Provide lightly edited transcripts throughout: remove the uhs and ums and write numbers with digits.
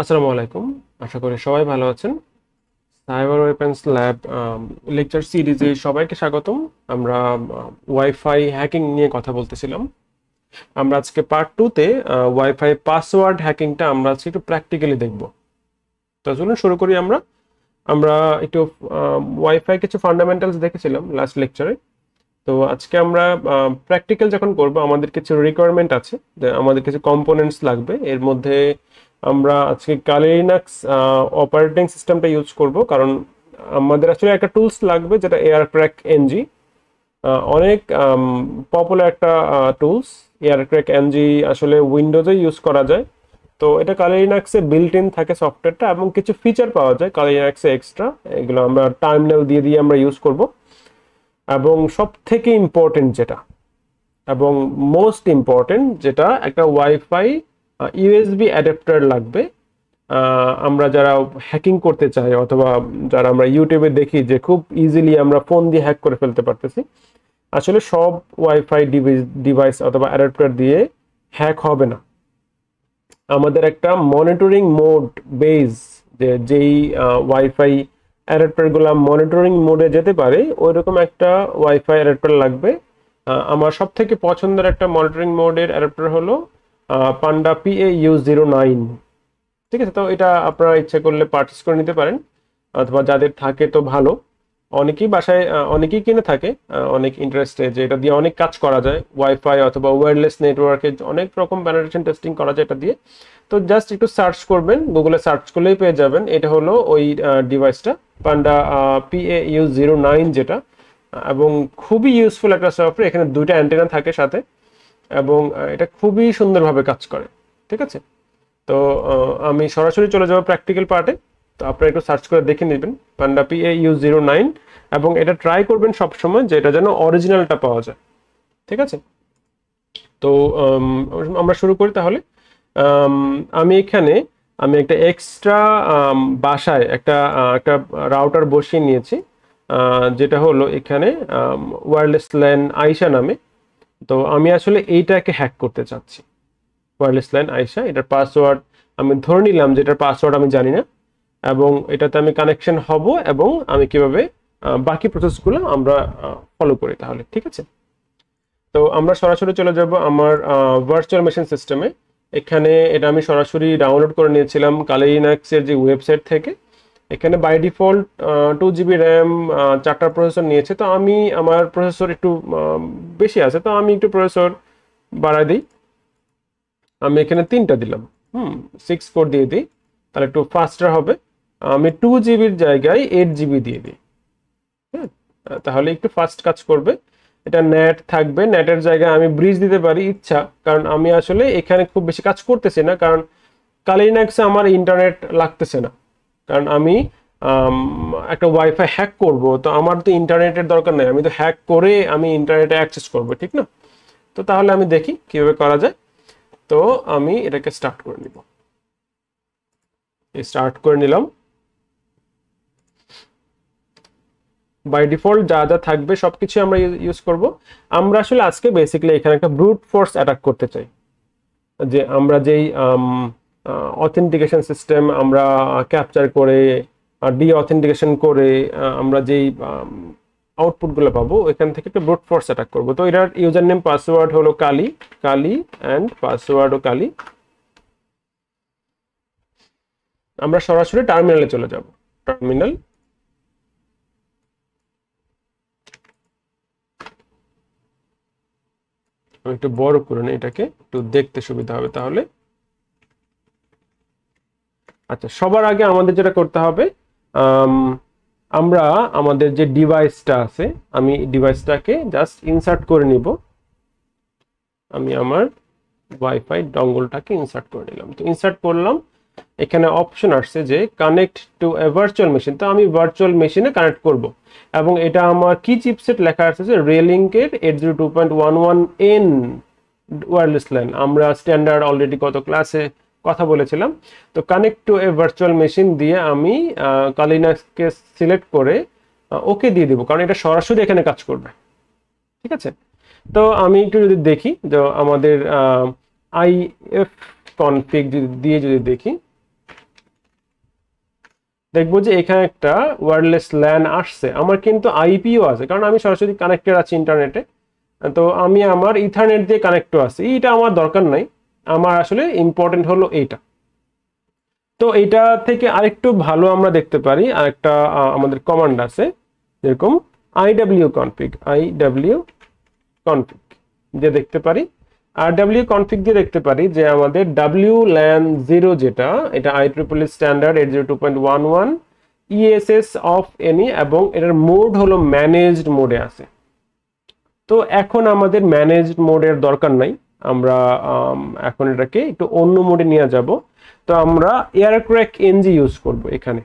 আসসালামু আলাইকুম। আশা করি সবাই ভালো আছেন। সাইবার ওয়েপন্স ল্যাব লেকচার সিরিজে সবাইকে স্বাগতম। আমরা ওয়াইফাই হ্যাকিং নিয়ে কথা বলতেছিলাম। আমরা আজকে পার্ট 2 তে ওয়াইফাই পাসওয়ার্ড হ্যাকিংটা আমরা আজকে একটু প্র্যাকটিক্যালি দেখব। তো চলুন শুরু করি আমরা। আমরা একটু ওয়াইফাই কিছু ফান্ডামেন্টালস দেখেছিলাম লাস্ট লেকচারে। তো আজকে আমরা প্র্যাকটিক্যাল যখন করব আমাদের কিছু রিকোয়ারমেন্ট আছে, যে আমাদের কিছু কম্পোনেন্টস লাগবে। এর মধ্যে আমরা আজকে কালি লিনাক্স অপারেটিং সিস্টেমটা ইউজ করব, কারণ আমাদের আসলে একটা টুলস লাগবে যেটা এয়ার ক্র্যাক এনজি। অনেক পপুলার একটা টুলস। এয়ার ক্র্যাক এনজি আসলে উইন্ডোজে ইউজ করা যায়। তো এটা কালি লিনাক্সে বিল্ট ইন থাকে সফটওয়্যারটা, এবং কিছু ফিচার পাওয়া যায় কালি লিনাক্সে এক্সট্রা। এগুলো আমরা টার্মিনাল দিয়ে দিয়ে আমরা ইউজ করব। এবং সব থেকে ইম্পর্টেন্ট যেটা, এবং মোস্ট ইম্পর্টেন্ট যেটা, একটা ওয়াইফাই ইউএসবি অ্যাডাপ্টার লাগবে। আমরা যারা হ্যাকিং করতে চাই, অথবা যারা আমরা ইউটিউবে দেখি যে খুব ইজিলি আমরা ফোন দিয়ে হ্যাক করে ফেলতে পারতেছি, আসলে সব ওয়াইফাই ডিভাইস অথবা অ্যাডাপ্টার দিয়ে হ্যাক হবে না। আমাদের একটা মনিটরিং মোড বেজ, যেই ওয়াইফাই অ্যাডাপ্টারগুলো মনিটরিং মোডে যেতে পারে, ওইরকম একটা ওয়াইফাই অ্যাডাপ্টার লাগবে। আমার সব থেকে পছন্দের একটা মনিটরিং মোডের অ্যাডাপ্টার হলো পান্ডা PAU09। ঠিক আছে, তো এটা আপনারা ইচ্ছা করলে পারচেস করে নিতে পারেন, অথবা যাদের থাকে তো ভালো। অনেকেই বাসায় অনেকেই কিনে থাকে, অনেক ইন্টারেস্টে যে এটা দিয়ে অনেক কাজ করা যায়। ওয়াইফাই অথবা ওয়্যারলেস নেটওয়ার্কে অনেক রকম পেনিট্রেশন টেস্টিং করা যায় এটা দিয়ে। তো জাস্ট একটু সার্চ করবেন, গুগলে সার্চ করলেই পেয়ে যাবেন। এটা হলো ওই ডিভাইসটা, পান্ডা PAU09 যেটা। এবং খুবই ইউজফুল একটা সফটওয়্যার। এখানে দুইটা অ্যান্টেনা থাকে সাথে, এবং এটা খুবই সুন্দরভাবে কাজ করে। ঠিক আছে, তো আমি সরাসরি চলে যাবো প্র্যাকটিক্যাল পার্টে। তো আপনারা একটু সার্চ করে দেখে নেবেন পান্ডা PAU09, এবং এটা ট্রাই করবেন সবসময় যে এটা যেন অরিজিনালটা পাওয়া যায়। ঠিক আছে, তো আমরা শুরু করি তাহলে। আমি এখানে একটা এক্সট্রা বাসায় একটা রাউটার বসিয়ে নিয়েছি, যেটা হলো এখানে ওয়্যারলেস ল্যান আইসা নামে। তো আমি আসলে এইটাকে হ্যাক করতে চাচ্ছি, ওয়্যারলেস ল্যান আইসা। এটার পাসওয়ার্ড আমি ধরে নিলাম যে এটার পাসওয়ার্ড আমি জানি না, এবং এটাতে আমি কানেকশন হব, এবং আমি কিভাবে বাকি প্রসেসগুলো আমরা ফলো করি তাহলে। ঠিক আছে, তো আমরা সরাসরি চলে যাব আমার ভার্চুয়াল মেশিন সিস্টেমে। এখানে এটা আমি সরাসরি ডাউনলোড করে নিয়েছিলাম কালি লিনাক্সের যে ওয়েবসাইট থেকে। এখানে বাই ডিফল্ট 2 GB র্যাম, 4টা প্রসেসর নিয়েছে। তো আমি আমার প্রসেসর একটু বেশি আছে, তো আমি একটু প্রসেসর বাড়াই দিই। আমি এখানে 3টা দিলাম, 6 কোর দিয়ে দিই, তাহলে একটু ফাস্টার হবে। আমি 2 GB জায়গায় 8 GB দিয়ে দিই। হ্যাঁ, তাহলে একটু ফাস্ট কাজ করবে। এটা নেট থাকবে, নেটের জায়গায় আমি ব্রিজ দিতে পারি ইচ্ছা, কারণ আমি আসলে এখানে খুব বেশি কাজ করতেছি না, কারণ কালি লিনাক্সে আমার ইন্টারনেট লাগতেছে না। কারণ আমি একটা ওয়াইফাই হ্যাক করব, তো আমার তো ইন্টারনেটের দরকার নেই। আমি তো হ্যাক করে আমি ইন্টারনেটে অ্যাক্সেস করব, ঠিক না? তো তাহলে আমি দেখি কিভাবে করা যায়। তো আমি এটাকে স্টার্ট করে নিব, স্টার্ট করে নিলাম। বাই ডিফল্ট যা যা থাকবে সবকিছু আমরা ইউজ করব। আমরা আসলে আজকে বেসিক্যালি এখানে একটা ব্রুট ফোর্স অ্যাটাক করতে চাই, যে আমরা যেই অথেন্টিকেশন সিস্টেম আমরা ক্যাপচার করে ডি অথেন্টিকেশন করে আমরা যেই আউটপুটগুলো পাবো, এখান থেকে একটা ব্রুট ফোর্স অ্যাটাক করব। তো এটার ইউজার নেম পাসওয়ার্ড হলো কালি, কালি অ্যান্ড পাসওয়ার্ডও কালি। আমরা সরাসরি টার্মিনালে চলে যাব। টার্মিনাল, আমি একটু বড় করে নিই, এটাকে একটু দেখতে সুবিধা হবে তাহলে। আচ্ছা, সবার আগে আমাদের যেটা করতে হবে, আমরা আমাদের যে ডিভাইসটা আছে, আমি ডিভাইসটাকে জাস্ট ইনসার্ট করে নিব। আমি আমার ওয়াইফাই ডঙ্গলটাকে ইনসার্ট করে নিলাম। তো ইনসার্ট করলাম, এখানে অপশন আসছে যে connect to a virtual machine. তো আমি ভার্চুয়াল মেশিনে কানেক্ট করব, এবং এটা আমার কি চিপসেট লেখা আছে যে রেলিংকের 802.11n ওয়্যারলেস ল্যান। আমরা স্ট্যান্ডার্ড অলরেডি কত ক্লাসে কথা বলেছিলাম। তো connect to a virtual machine দিয়ে আমি কালি লিনাক্সকে সিলেক্ট করে ওকে দিয়ে দিব, কারণ এটা সরাসরি এখানে কাজ করবে। ঠিক আছে, তো আমি একটু যদি দেখি, যে আমাদের IF কনফিগ দিয়ে যদি দেখি, দেখবো যে এখানে একটা ওয়্যারলেস ল্যান আসছে, আমার কিন্তু আইপিও আছে কারণ আমি সরাসরি কানেক্টেড আছি ইন্টারনেটে। তো আমি আমার ইথারনেট দিয়ে কানেক্টও আছি, এইটা আমার দরকার নাই, আমার আসলে ইম্পর্টেন্ট হলো এইটা। তো এইটা থেকে আরেকটু ভালো আমরা দেখতে পারি, আরেকটা আমাদের কমান্ড আছে, যেরকম iw config দিয়ে দেখতে পারি। আর wconfig দিয়ে দেখতে পারি যে আমাদের WLAN 0 যেটা, এটা IEEE standard 802.11 ESS of any, এবং এটার মোড হলো ম্যানেজড মোডে আছে। তো এখন আমাদের ম্যানেজড মোডের দরকার নাই, আমরা এখন এটাকে একটু অন্য মোডে নিয়ে যাব। তো আমরা এয়ারক্র্যাক এনজি ইউজ করব এখানে।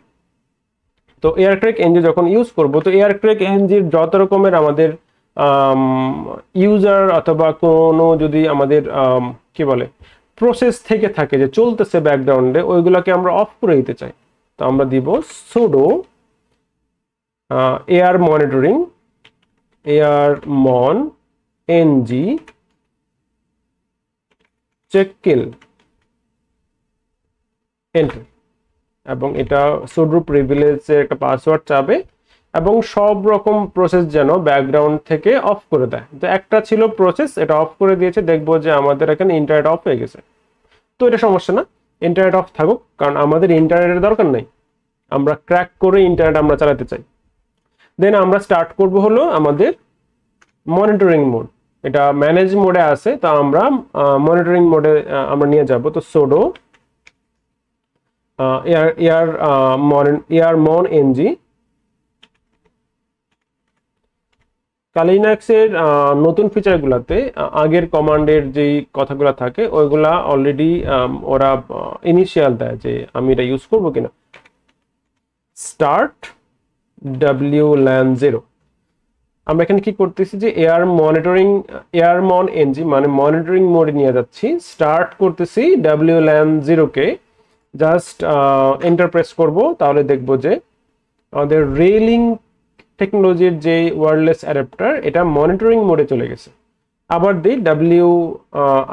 তো এয়ারক্র্যাক এনজি যখন ইউজ করব, তো এয়ারক্র্যাক এনজির যত রকমের আমাদের ইউজার অথবা কোনো যদি আমাদের কি বলে প্রসেস থেকে থাকে যে চলতেছে ব্যাকগ্রাউন্ডে, ওইগুলোকে আমরা অফ করে দিতে চাই। তো আমরা দিব sudo air monitoring airmon ng check kill enter, এবং এটা sudo privilege এর একটা পাসওয়ার্ড চাবে, এবং সব রকম প্রসেস যেন ব্যাকগ্রাউন্ড থেকে অফ করে দেয়। তো একটা ছিল প্রসেস, এটা অফ করে দিয়েছে, দেখবো যে আমাদের এখানে ইন্টারনেট অফ হয়ে গেছে। তো এটা সমস্যা না, ইন্টারনেট অফ থাকুক, কারণ আমাদের ইন্টারনেটের দরকার নাই, আমরা ক্র্যাক করে ইন্টারনেট আমরা চালাতে চাই। দেন আমরা স্টার্ট করব হলো আমাদের মনিটরিং মোড, এটা ম্যানেজ মোডে আছে, তো আমরা মনিটরিং মোডে আমরা নিয়ে যাব। তো sudo airmon ng লিনাক্সের নতুন ফিচারগুলোতে আগের কমান্ডের যেই কথাগুলো থাকে ওইগুলা অলরেডি ওরা ইনিশিয়াল দেয় যে আমি এটা ইউজ করব কিনা। স্টার্ট WLAN 0, আমরা এখানে কি করতেছি যে এয়ারমন এনজি মানে মনিটরিং মোডে নিয়ে যাচ্ছি, স্টার্ট করতেছি WLAN 0 কে, জাস্ট এন্টার প্রেস করব, তাহলে দেখব যে আমাদের রেলিং টেকনোলজির যে ওয়্যারলেস অ্যাডাপ্টার এটা মনিটরিং মোডে চলে গেছে। আবার দিই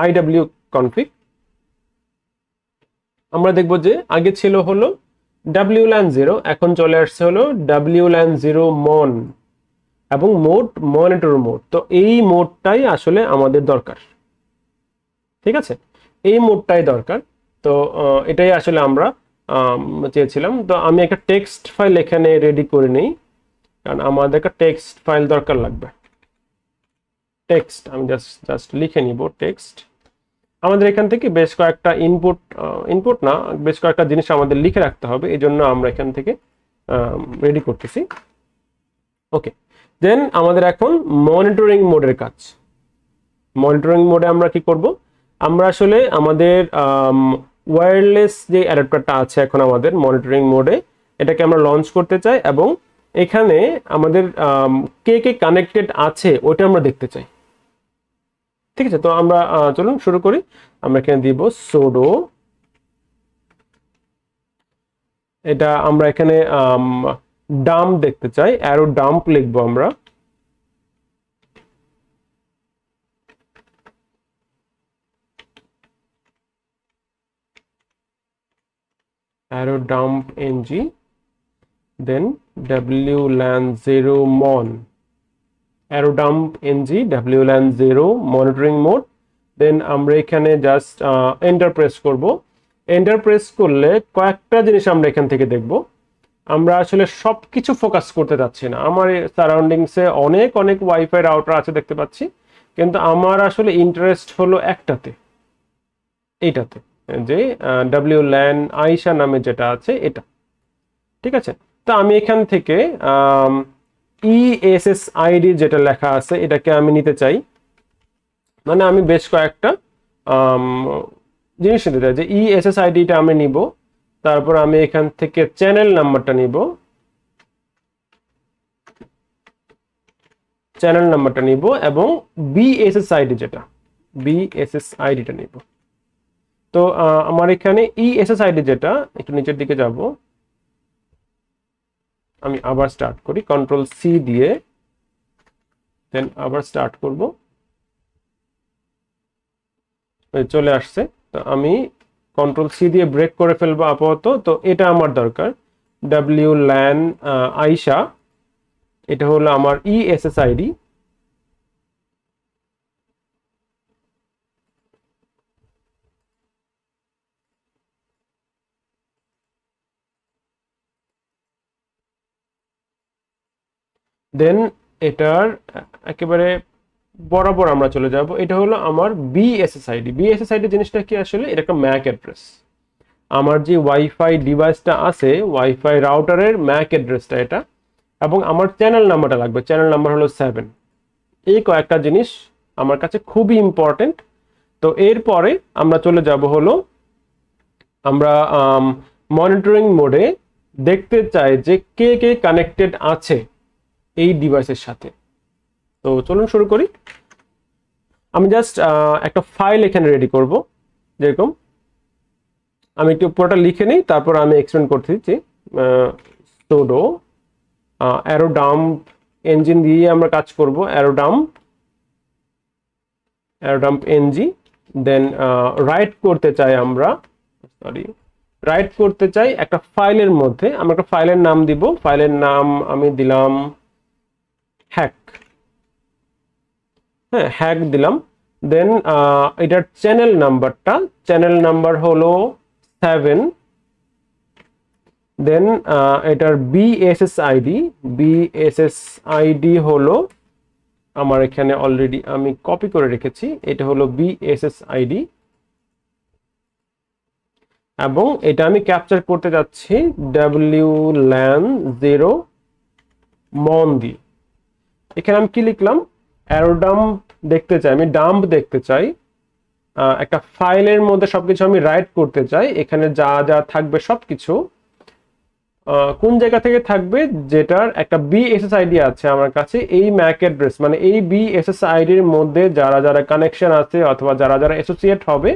IW config, আমরা দেখব যে আগে ছিল হলো WLAN 0, এখন চলে আসছে হলো WLAN 0 mon এবং মোড মনিটর মোড। তো এই মোডটাই আসলে আমাদের দরকার, ঠিক আছে, এই মোডটাই দরকার। তো এটাই আসলে আমরা চেয়েছিলাম। তো আমি একটা টেক্সট ফাইল এখানে রেডি করে নিই, কারণ আমাদের একটা টেক্সট ফাইল দরকার লাগবে। টেক্সট আমি জাস্ট লিখে নিব টেক্সট। আমাদের এখান থেকে বেশ কয়েকটা ইনপুট না, বেশ কয়েকটা জিনিস আমাদের লিখে রাখতে হবে, এই জন্য আমরা এখান থেকে রেডি করতেছি। ওকে, দেন আমাদের এখন মনিটরিং মোডের কাজ। মনিটরিং মোডে আমরা কি করব, আমরা আসলে আমাদের ওয়্যারলেস যে অ্যাডাপ্টারটা আছে এখন আমাদের মনিটরিং মোডে, এটাকে আমরা লঞ্চ করতে চাই, এবং এখানে আমাদের কে কে কানেক্টেড আছে ওটা আমরা দেখতে চাই, ঠিক আছে। তো আমরা চলুন শুরু করি। আমরা এখানে দিব sudo, এটা আমরা এখানে ডাম্প দেখতে চাই, অ্যারো ডাম্প লিখবো আমরা। Airodump ng, then WLAN 0 mon, airodump ng WLAN 0 monitoring mode. Then আমরা এখানে জাস্ট এন্টার প্রেস করব। এন্টার প্রেস করলে কয়েকটা জিনিস আমরা এখান থেকে দেখব। আমরা আসলে সবকিছু ফোকাস করতে যাচ্ছি না, আমার সারাউন্ডিংসে অনেক অনেক ওয়াইফাই রাউটার আছে দেখতে পাচ্ছি, কিন্তু আমার আসলে ইন্টারেস্ট হলো একটাতে, এইটাতে, যে WLAN আইসা নামে যেটা আছে এটা, ঠিক আছে। তো আমি এখান থেকে ESSID যেটা লেখা আছে এটাকে আমি নিতে চাই, মানে আমি বেশ কয়েকটা জিনিস নিতে চাই, যে ESSIDটা আমি নিব, তারপর আমি এখান থেকে চ্যানেল নাম্বারটা নিব, এবং BSSID যেটা BSSIDটা নিব। তো আমার এখানে ESSID যেটা, একটু নিচের দিকে যাব, আমি আবার স্টার্ট করি Ctrl+C দিয়ে, দেন আবার স্টার্ট করব, চলে আসছে। তো আমি Ctrl+C দিয়ে ব্রেক করে ফেলবো আপাতত। তো এটা আমার দরকার, WLAN আইসা, এটা হলো আমার ESSID। দেন এটার একেবারে বরাবর আমরা চলে যাব, এটা হলো আমার BSSID। BSSID জিনিসটা কি আসলে? এটা একটা ম্যাক অ্যাড্রেস। আমার যে ওয়াইফাই ডিভাইসটা আছে, ওয়াইফাই রাউটারের ম্যাক অ্যাড্রেসটা এটা, এবং আমার চ্যানেল নাম্বারটা লাগবে, চ্যানেল নাম্বার হলো 7। এই কয়েকটা জিনিস আমার কাছে খুবই ইম্পর্টেন্ট। তো এরপরে আমরা চলে যাব হলো, আমরা মনিটরিং মোডে দেখতে চাই যে কে কে কানেক্টেড আছে এই ডিভাইসের সাথে। তো চলুন শুরু করি। আমি জাস্ট একটা ফাইল এখানে রেডি করব। যেরকম আমি একটু পুরোটা লিখে নিই, তারপর আমি এক্সপ্লেন করতে দিচ্ছি। sudo aerodump ইঞ্জিন দিয়ে আমরা কাজ করব, aerodump ng। দেন রাইট করতে চাই আমরা, রাইট করতে চাই একটা ফাইলের মধ্যে। আমরা একটা ফাইলের নাম দিব, ফাইলের নাম আমি দিলাম হ্যাক। হ্যাঁ, হ্যাক দিলাম। দেন এটার চ্যানেল নাম্বার হলো 7। দেন এটার BSSID হলো, আমার এখানে অলরেডি আমি কপি করে রেখেছি, এটা হলো BSSID। এবং এটা আমি ক্যাপচার করতে যাচ্ছি WLAN 0 মন দিয়ে। এখানে আমি কি লিখলাম? অ্যারোডাম্প দেখতে চাই, আমি ডাম্প দেখতে চাই। একটা ফাইলের মধ্যে সবকিছু আমি রাইট করতে চাই, এখানে যা যা থাকবে সবকিছু কোন জায়গা থেকে থাকবে? যেটার একটা BSSID আছে আমার কাছে, এই ম্যাক অ্যাড্রেস মানে এই BSSID এর মধ্যে যারা যারা কানেকশন আছে অথবা যারা যারা অ্যাসোসিয়েট হবে,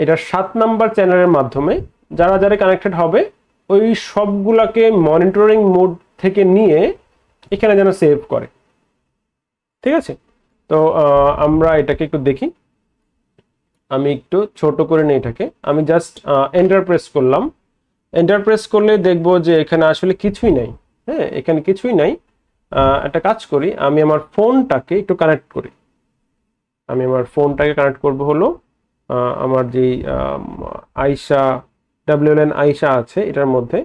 এটা 7 নাম্বার চ্যানেলের মাধ্যমে যারা যারা কানেক্টেড হবে, ওই সবগুলাকে মনিটরিং মোড থেকে নিয়ে এখানে যেন সেভ করে। ঠিক আছে? তো আমরা এটাকে একটু দেখি। আমি একটু ছোট করে নিই এটাকে। আমি জাস্ট এন্টার প্রেস করলাম। এন্টার প্রেস করলে দেখবো যে এখানে আসলে কিছুই নাই। হ্যাঁ, এখানে কিছুই নাই। একটা কাজ করি, আমি আমার ফোনটাকে একটু কানেক্ট করি। আমি আমার ফোনটাকে কানেক্ট করব হলো আমার যেই আইসা WLAN আইসা আছে এটার মধ্যে।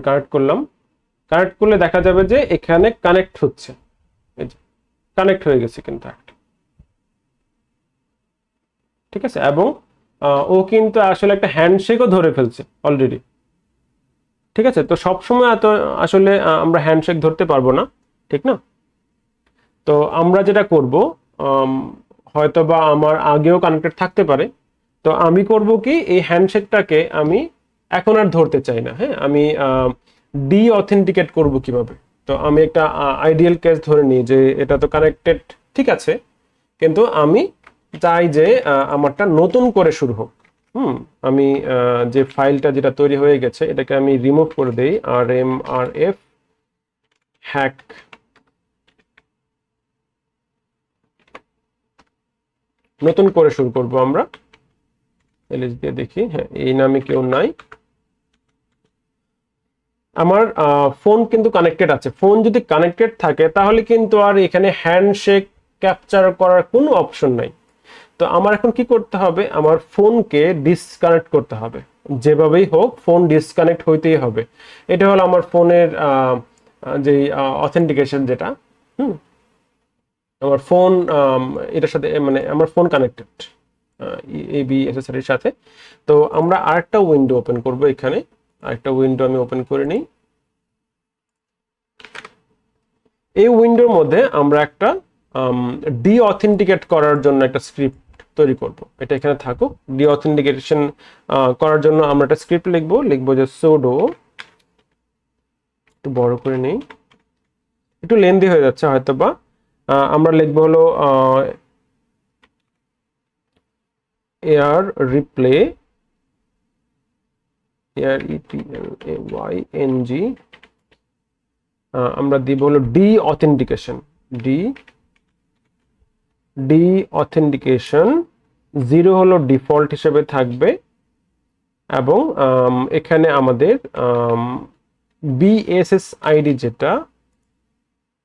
কানেক্ট করলাম। কানেক্ট করলে দেখা যাবে যে এখানে কানেক্ট হচ্ছে, এই যে কানেক্ট হয়ে গেছে কিন্তু একটা। ঠিক আছে? এবং ও কিন্তু আসলে একটা হ্যান্ডশেকও ধরে ফেলছে অলরেডি। ঠিক আছে? তো সবসময় এত আসলে আমরা হ্যান্ডশেক ধরতে পারবো না, ঠিক না? তো আমরা যেটা করব, হয়তো বা আমার আগেও কানেক্টেড থাকতে পারে। তো আমি করব কি, এই হ্যান্ডশেকটাকে আমি এখন আর ধরতে চাই না। হ্যাঁ, আমি ডি অথেন্টিকেট করব কিভাবে? তো আমি একটা আইডিয়াল কেস ধরে নিই যে এটা তো কানেক্টেড ঠিক আছে, কিন্তু আমি চাই যে আমারটা নতুন করে শুরু হোক। আমি যে ফাইলটা যেটা তৈরি হয়ে গেছে এটাকে আমি রিমুভ করে দেই, rmrf হ্যাক। নতুন করে শুরু করব আমরা, এলএস দিয়ে দেখি। হ্যাঁ, এই নামে কেউ নাই। আমার ফোন কিন্তু কানেক্টেড আছে। ফোন যদি কানেক্টেড থাকে তাহলে কিন্তু আর এখানে হ্যান্ডশেক ক্যাপচার করার কোনো অপশন নাই। তো আমার এখন কি করতে হবে? আমার ফোনকে ডিসকানেক্ট করতে হবে, যেভাবেই হোক ফোন ডিসকানেক্ট হইতেই হবে। এটা হলো আমার ফোনের যে অথেন্টিকেশন, যেটা আমার ফোন এটার সাথে, মানে আমার ফোন কানেক্টেড এই BSSID এর সাথে। তো আমরা আরেকটা উইন্ডো ওপেন করব। এখানে আরেকটা উইন্ডো আমি ওপেন করে নিই। এই উইন্ডোর মধ্যে আমরা একটা ডি অথেন্টিকেট করার জন্য একটা স্ক্রিপ্ট তৈরি করব। এটা এখানে থাকুক। ডি অথেন্টিকেশন করার জন্য আমরা একটা স্ক্রিপ্ট লিখবো যে sudo, একটু বড় করে নেই, একটু লেন্দি হয়ে যাচ্ছে হয়তো বা। আমরা লিখবো হলো air replay, AREPLAYNG, আমরা দিব হলো ডি অথেন্টিকেশন, 0 হলো ডিফল্ট হিসেবে থাকবে এবং এখানে আমাদের বিএসএসআইডি যেটা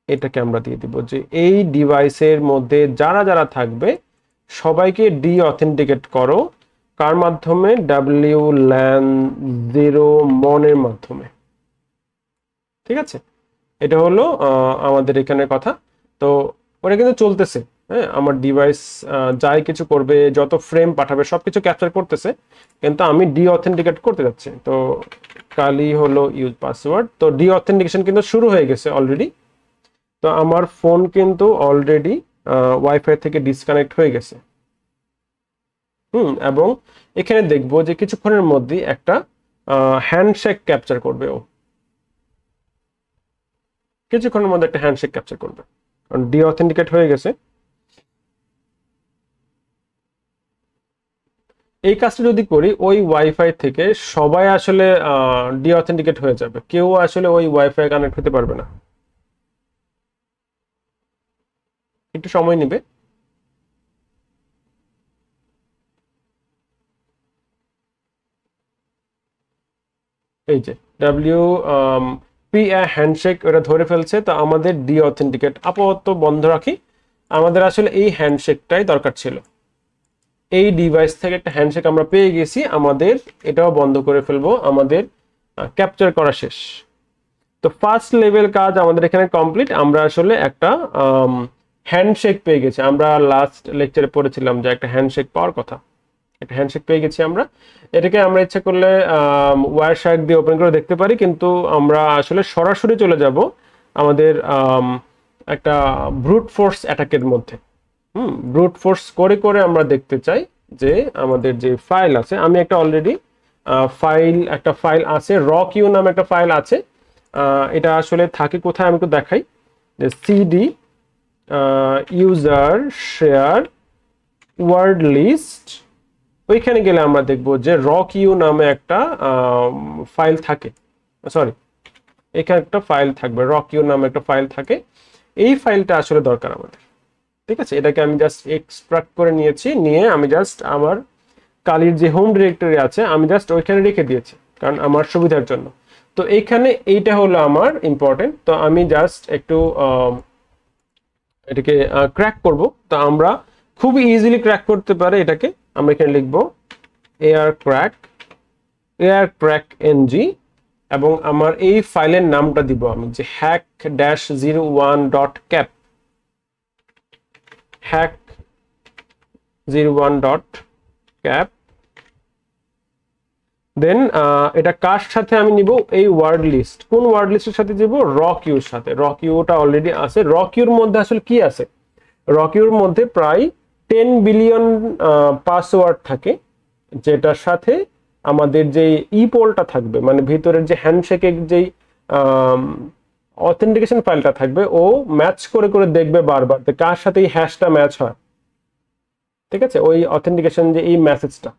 এটাকে আমরা দিয়ে দিব যে এই ডিভাইসের মধ্যে যারা যারা থাকবে সবাইকে ডি অথেন্টিকেট করো কার মাধ্যমে WLAN 0 মনের মাধ্যমে। ঠিক আছে, এটা হলো আমাদের এখানে কথা। তো ওটা কিন্তু চলতেছে, হ্যাঁ, আমার ডিভাইস যাই কিছু করবে, যত ফ্রেম পাঠাবে সবকিছু ক্যাপচার করতেছে, কিন্তু আমি ডি অথেন্টিকেট করতে যাচ্ছি। তো কালি হলো ইউজ পাসওয়ার্ড। তো ডি অথেন্টিকেশন কিন্তু শুরু হয়ে গেছে অলরেডি। তো আমার ফোন কিন্তু অলরেডি ওয়াইফাই থেকে ডিসকানেক্ট হয়ে গেছে। এবং এখানে দেখবো যে কিছুক্ষণের মধ্যে একটা হ্যান্ডশেক ক্যাপচার করবে, ও কিছুক্ষণের মধ্যে একটা হ্যান্ডশেক ক্যাপচার করবে, কারণ ডি অথেন্টিকেট হয়ে গেছে। এই কাজটা যদি করি ওই ওয়াইফাই থেকে সবাই আসলে ডি অথেন্টিকেট হয়ে যাবে, কেউ আসলে ওই ওয়াইফাই কানেক্ট হতে পারবে না। একটু সময় নেবে। এই যে পি হ্যান্ডশেক ওটা ধরে ফেলছে, তো আমাদের ডি অথেন্টিকেট আপাতত বন্ধ রাখি। আমাদের আসলে এই হ্যান্ডশেকটাই দরকার ছিল। এই ডিভাইস থেকে একটা হ্যান্ডশেক আমরা পেয়ে গেছি, আমাদের এটাও বন্ধ করে ফেলবো, আমাদের ক্যাপচার করা শেষ। তো ফার্স্ট লেভেল কাজ আমাদের এখানে কমপ্লিট। আমরা আসলে একটা হ্যান্ডশেক পেয়ে গেছি। আমরা লাস্ট লেকচারে পড়েছিলাম যে একটা হ্যান্ডশেক পাওয়ার কথা, একটা হ্যান্ডশেক পেয়ে গেছি আমরা। এটাকে আমরা ইচ্ছা করলে ওয়্যার শার্ক দিয়ে ওপেন করে দেখতে পারি, কিন্তু আমরা আসলে সরাসরি চলে যাব আমাদের একটা ব্রুট ফোর্স অ্যাটাকের মধ্যে। ব্রুট ফোর্স করে করে আমরা দেখতে চাই যে আমাদের যে ফাইল আছে, আমি একটা অলরেডি একটা ফাইল আছে, রকিউ নামে একটা ফাইল আছে। এটা আসলে থাকে কোথায় আমি একটু দেখাই, যে CD user share word list. ওইখানে গেলে আমরা দেখব যে রকিউ নামে একটা ফাইল থাকে, সরি এখানে একটা ফাইল থাকবে, রকিউ নামে একটা ফাইল থাকে। এই ফাইলটা আসলে দরকার আমাদের। ঠিক আছে, এটাকে আমি জাস্ট এক্সট্রাক্ট করে নিয়েছি, নিয়ে আমি জাস্ট আমার কালির যে হোম ডিরেক্টরি আছে আমি জাস্ট ওইখানে রেখে দিয়েছি, কারণ আমার সুবিধার জন্য। তো এইখানে এইটা হলো আমার ইম্পর্টেন্ট। তো আমি জাস্ট একটু এটাকে ক্র্যাক করব। তো আমরা খুব ইজিলি ক্র্যাক করতে পারে এটাকে। আমরা এখানে লিখব এয়ার ক্র্যাক এনজি, এবং আমার এই ফাইলের নামটা দিব আমি যে hack-01.cap, hack-01.cap। দেন এটা কার সাথে আমি নিব, এই ওয়ার্ড লিস্ট। কোন ওয়ার্ড লিস্টের সাথে দিব? রকিউর সাথে। রকিউটা অলরেডি আছে। রকিউর মধ্যে আসলে কি আছে? রকিউর মধ্যে প্রায় 10 বিলিয়ন পাসওয়ার্ড থাকে, যেটার সাথে আমাদের যে পোলটা থাকবে, মানে ভিতরের যে হ্যান্ডশেকের যেই অথেন্টিকেশন ফাইলটা থাকবে, ও ম্যাচ করে করে দেখবে বারবার কার সাথে এই হ্যাশটা ম্যাচ হয়। ঠিক আছে, ওই অথেন্টিকেশন যে এই মেসেজটা।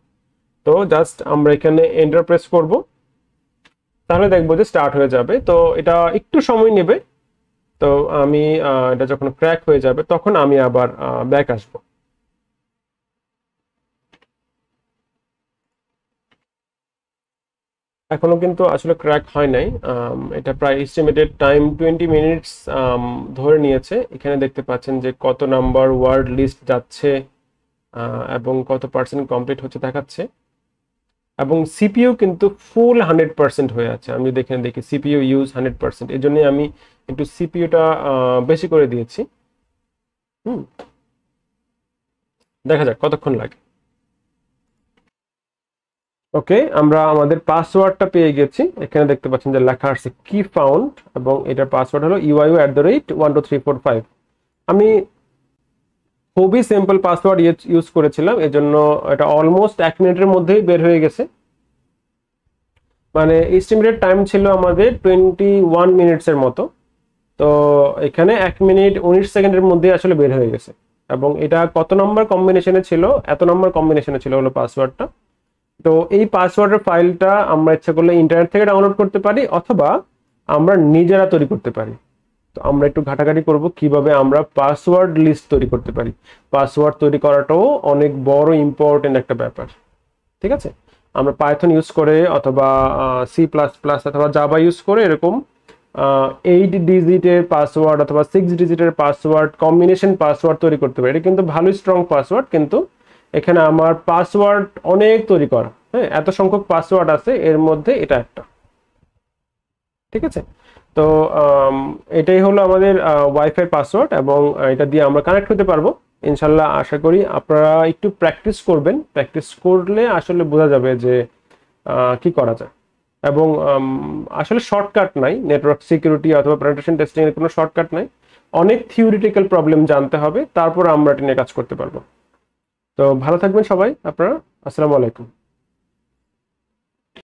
তো জাস্ট আমরা এখানে এন্টার প্রেস করব, তাহলে দেখবো যে স্টার্ট হয়ে যাবে। তো এটা একটু সময় নেবে। তো আমি এটা যখন ক্র্যাক হয়ে যাবে তখন আমি আবার ব্যাক আসবো। এখনো কিন্তু আসলে ক্র্যাক হয় নাই। এটা প্রায় এস্টিমেটেড টাইম 20 মিনিটস ধরে নিয়েছে। এখানে দেখতে পাচ্ছেন যে কত নাম্বার ওয়ার্ড লিস্ট যাচ্ছে এবং কত পার্সেন্ট কমপ্লিট হচ্ছে দেখাচ্ছে। এবং সিপিইউ কিন্তু ফুল 100% হয়ে আছে। আমি যদি এখানে দেখি সিপিইউ ইউজ 100%, এই জন্যই আমি একটু সিপিইউটা বেশি করে দিয়েছি। দেখা যাক কতক্ষণ লাগে। ওকে, আমরা আমাদের পাসওয়ার্ডটা পেয়ে গেছি। এখানে দেখতে পাচ্ছেন যে লেখা আছে কি ফাউন্ড, এবং এটার পাসওয়ার্ড হলো uiu@12345। আমি খুবই সিম্পল পাসওয়ার্ড ইউজ করেছিলাম, এজন্য এটা অলমোস্ট 1 মিনিটের মধ্যেই বের হয়ে গেছে। মানে এস্টিমেটেড টাইম ছিল আমাদের 21 মিনিটসের মতো। তো এখানে 1 মিনিট 19 সেকেন্ডের মধ্যে আসলে বের হয়ে গেছে। এবং এটা কত নম্বর কম্বিনেশনে ছিল? এত নম্বর কম্বিনেশনে ছিল হলো পাসওয়ার্ডটা। তো এই পাসওয়ার্ডের ফাইলটা আমরা ইচ্ছা করলে ইন্টারনেট থেকে ডাউনলোড করতে পারি, অথবা আমরা নিজেরা তৈরি করতে পারি। তো আমরা একটু ঘাটাঘাটি করব কিভাবে আমরা পাসওয়ার্ড লিস্ট তৈরি করতে পারি। পাসওয়ার্ড তৈরি করাটাও অনেক বড় ইম্পর্টেন্ট একটা ব্যাপার। ঠিক আছে, আমরা পাইথন ইউজ করে অথবা C++ অথবা জাভা ইউজ করে এরকম 8 ডিজিটের পাসওয়ার্ড অথবা 6 ডিজিটের পাসওয়ার্ড কম্বিনেশন পাসওয়ার্ড তৈরি করতে পারি। এটা কিন্তু ভালোই স্ট্রং পাসওয়ার্ড, কিন্তু এখানে আমার পাসওয়ার্ড অনেক তৈরি করা, হ্যাঁ, এত সংখ্যক পাসওয়ার্ড আছে, এর মধ্যে এটা একটা। ঠিক আছে, তো এটাই হলো আমাদের ওয়াইফাই পাসওয়ার্ড, এবং এটা দিয়ে আমরা কানেক্ট হতে পারবো ইনশাল্লাহ। আশা করি আপনারা একটু প্র্যাকটিস করবেন, প্র্যাকটিস করলে আসলে বোঝা যাবে যে কি করা যায়। এবং আসলে শর্টকাট নাই, নেটওয়ার্ক সিকিউরিটি অথবা পেনিট্রেশন টেস্টিং এর কোনো শর্টকাট নাই। অনেক থিওরিটিক্যাল প্রবলেম জানতে হবে, তারপর আমরা এটা নিয়ে কাজ করতে পারবো। তো ভালো থাকবেন সবাই আপনারা। আসসালামু আলাইকুম।